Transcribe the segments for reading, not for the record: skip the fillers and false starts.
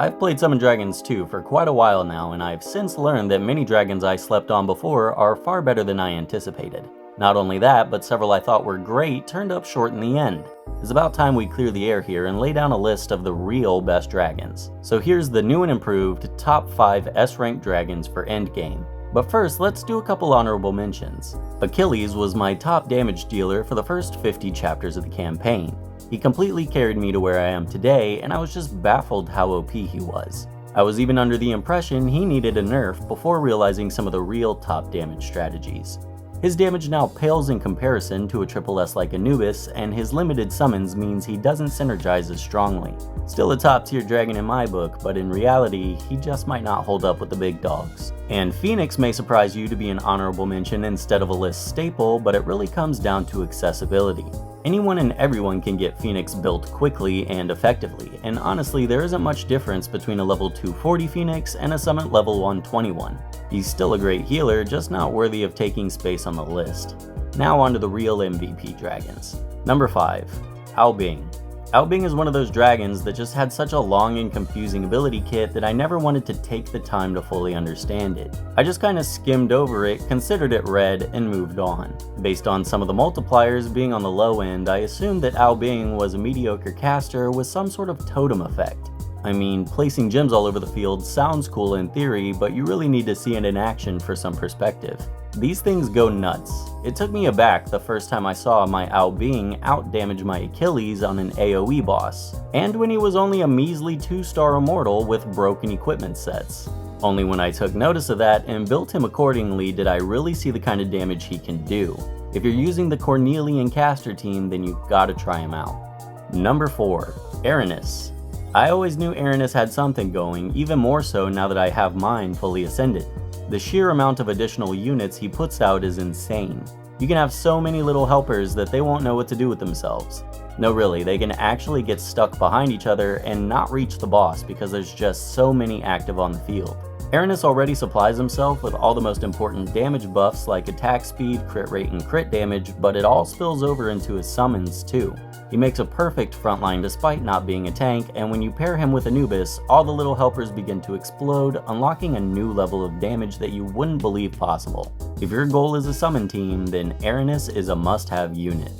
I've played Summon Dragons too for quite a while now, and I've since learned that many dragons I slept on before are far better than I anticipated. Not only that, but several I thought were great turned up short in the end. It's about time we clear the air here and lay down a list of the real best dragons. So here's the new and improved top 5 S-rank dragons for endgame. But first, let's do a couple honorable mentions. Achilles was my top damage dealer for the first 50 chapters of the campaign. He completely carried me to where I am today, and I was just baffled how OP he was. I was even under the impression he needed a nerf before realizing some of the real top damage strategies. His damage now pales in comparison to a triple S like Anubis, and his limited summons means he doesn't synergize as strongly. Still a top tier dragon in my book, but in reality, he just might not hold up with the big dogs. And Phoenix may surprise you to be an honorable mention instead of a list staple, but it really comes down to accessibility. Anyone and everyone can get Phoenix built quickly and effectively, and honestly there isn't much difference between a level 240 Phoenix and a summit level 121. He's still a great healer, just not worthy of taking space on the list. Now on to the real MVP dragons. Number 5. Albing. Albing is one of those dragons that just had such a long and confusing ability kit that I never wanted to take the time to fully understand it. I just kinda skimmed over it, considered it read, and moved on. Based on some of the multipliers being on the low end, I assumed that Albing was a mediocre caster with some sort of totem effect. I mean, placing gems all over the field sounds cool in theory, but you really need to see it in action for some perspective. These things go nuts. It took me aback the first time I saw my Albing outdamage my Achilles on an AoE boss, and when he was only a measly 2-star immortal with broken equipment sets. Only when I took notice of that and built him accordingly did I really see the kind of damage he can do. If you're using the Cornelian caster team, then you gotta try him out. Number 4. RNGesus. I always knew RNGesus had something going, even more so now that I have mine fully ascended. The sheer amount of additional units he puts out is insane. You can have so many little helpers that they won't know what to do with themselves. No really, they can actually get stuck behind each other and not reach the boss because there's just so many active on the field. RNGesus already supplies himself with all the most important damage buffs like attack speed, crit rate, and crit damage, but it all spills over into his summons too. He makes a perfect frontline despite not being a tank, and when you pair him with Anubis, all the little helpers begin to explode, unlocking a new level of damage that you wouldn't believe possible. If your goal is a summon team, then RNGesus is a must-have unit.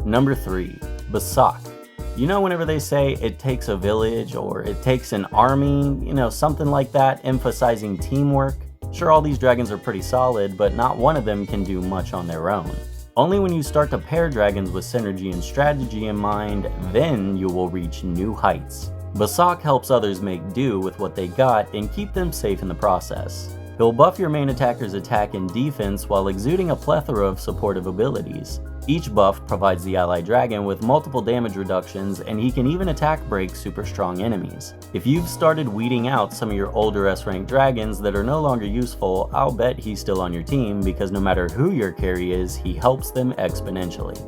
Number 3. Basak. You know whenever they say it takes a village or it takes an army, something like that, emphasizing teamwork? Sure, all these dragons are pretty solid, but not one of them can do much on their own. Only when you start to pair dragons with synergy and strategy in mind, then you will reach new heights. Basak helps others make do with what they got and keep them safe in the process. He'll buff your main attacker's attack and defense while exuding a plethora of supportive abilities. Each buff provides the ally dragon with multiple damage reductions, and he can even attack break super strong enemies. If you've started weeding out some of your older S-rank dragons that are no longer useful, I'll bet he's still on your team because no matter who your carry is, he helps them exponentially.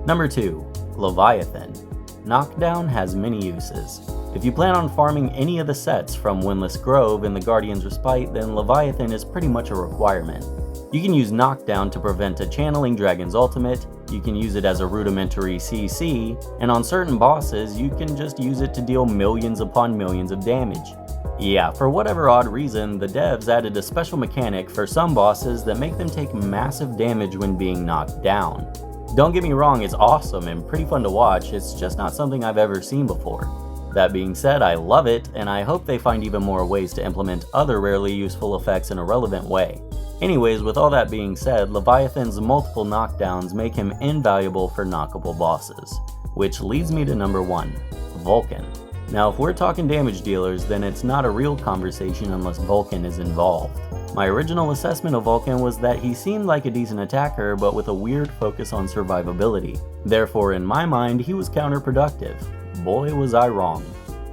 Number 2. Leviathan. Knockdown has many uses. If you plan on farming any of the sets from Windless Grove and the Guardian's Respite, then Leviathan is pretty much a requirement. You can use Knockdown to prevent a Channeling Dragon's ultimate, you can use it as a rudimentary CC, and on certain bosses you can just use it to deal millions upon millions of damage. Yeah, for whatever odd reason, the devs added a special mechanic for some bosses that make them take massive damage when being knocked down. Don't get me wrong, it's awesome and pretty fun to watch, it's just not something I've ever seen before. That being said, I love it, and I hope they find even more ways to implement other rarely useful effects in a relevant way. Anyways, with all that being said, Leviathan's multiple knockdowns make him invaluable for knockable bosses. Which leads me to number 1, Vulcan. Now if we're talking damage dealers, then it's not a real conversation unless Vulcan is involved. My original assessment of Vulcan was that he seemed like a decent attacker, but with a weird focus on survivability. Therefore, in my mind, he was counterproductive. Boy was I wrong.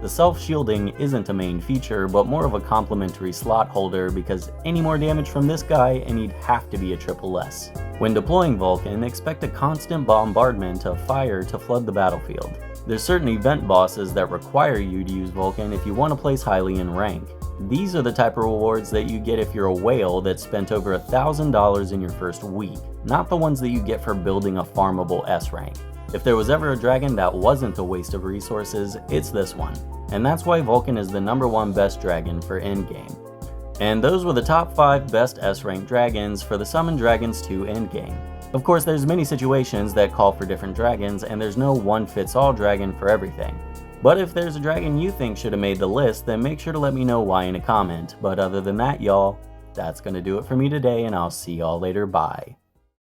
The self-shielding isn't a main feature, but more of a complementary slot holder because any more damage from this guy and he'd have to be a triple S. When deploying Vulcan, expect a constant bombardment of fire to flood the battlefield. There's certain event bosses that require you to use Vulcan if you want to place highly in rank. These are the type of rewards that you get if you're a whale that spent over $1,000 in your first week, not the ones that you get for building a farmable S rank. If there was ever a dragon that wasn't a waste of resources, it's this one. and that's why Vulcan is the #1 best dragon for endgame. And those were the top 5 best S-rank dragons for the Summon Dragons 2 endgame. Of course, there's many situations that call for different dragons, and there's no one-fits-all dragon for everything. But if there's a dragon you think should have made the list, then make sure to let me know why in a comment. But other than that, y'all, that's gonna do it for me today, and I'll see y'all later. Bye.